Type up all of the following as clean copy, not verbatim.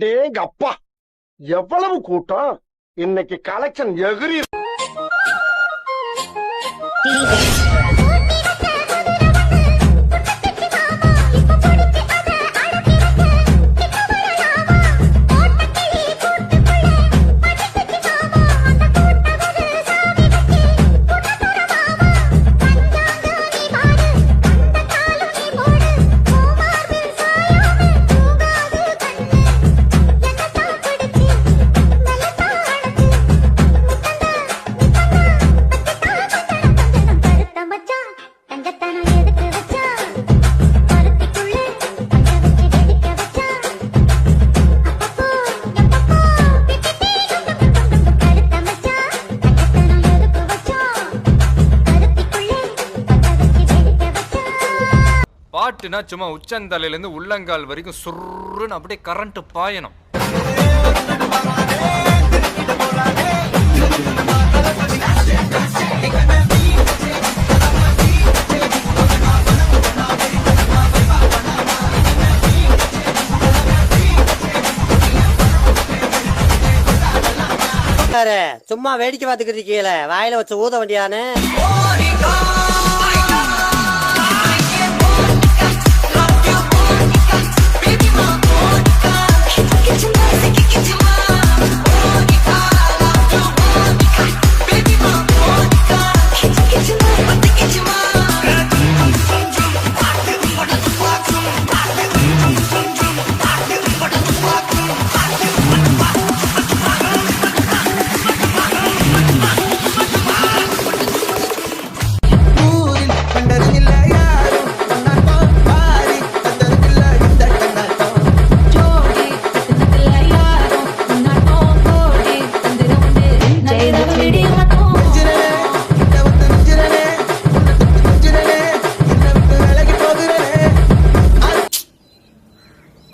டேங்க அப்பா, எவ்வளவு கூட்டம்! இன்னைக்கு கலெக்ஷன் எகிரி. பாட்டுனா சும்மா உச்சந்தலையில இருந்து உள்ளங்கால் வரைக்கும் சுருன்னு அப்படியே கரண்ட் பாயணும். சும்மா வேடிக்கை பார்த்துக்கிட்டு இருக்கீங்கள, வாயில வச்சு ஊத வேண்டியானு.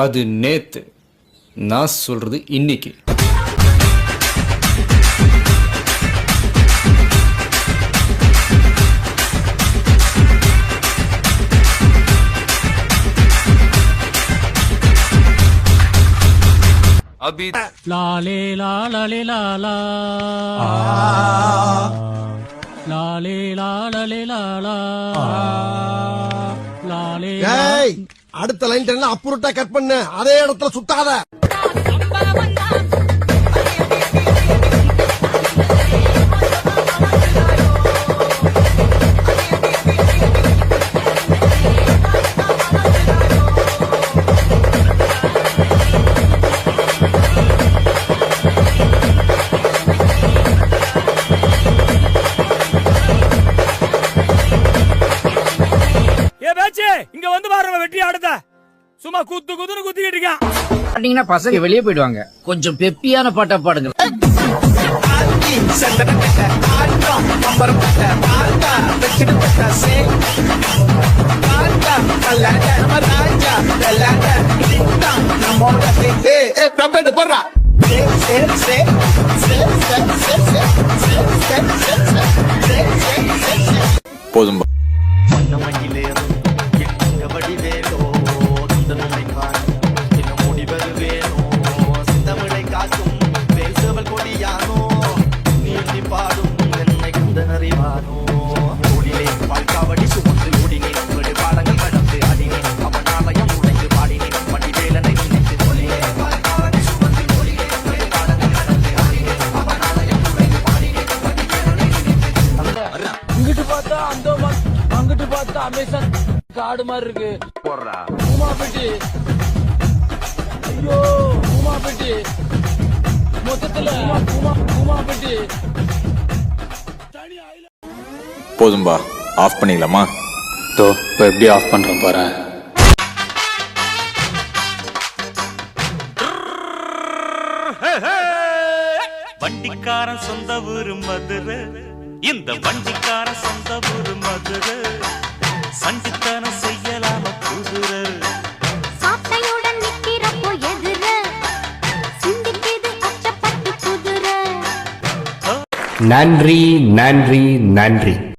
அது நேத்து, நான் சொல்றது இன்னைக்கு. அபி லாலே லாலே லாலா லாலே லாலே லாலா லாலே. அடுத்த லைன் அப்புறட்டா கட் பண்ணு, அதே இடத்துல சுத்தாத. இங்க வந்து பாருங்க, வெற்றி ஆடுத சும்மா குத்து குத்துன்னு குத்திக்கிட்டு இருக்கான். பசங்க வெளியே போயிடுவாங்க, கொஞ்சம் பெப்பியான பாட்டா பாடுங்க. போதும். இங்கிட்டு பார்த்தா அந்த அங்கிட்டு பார்த்தா அமேசான் காடு மாதிரி இருக்கு. உமா பெட்டி, ஐயோ உமா பெட்டி, மொத்தத்துல உமா பெட்டி. போதும்பா, ஆஃப் பண்ணிக்கலாமா? இப்போ எப்படி ஆஃப் பண்றேன் பாரு. வண்டிக்காரன் சொந்த ஊரு மதுரை, இந்த வண்டிக்காரன் சொந்த ஊரு மதுரை. சண்டித்தனம் செய்யலாம குதிரை, சாட்டையுடன் நிக்கிறப்போ எதிர சிந்திக்கிது அச்சப்பட்டு குதிரை. நன்றி நன்றி நன்றி.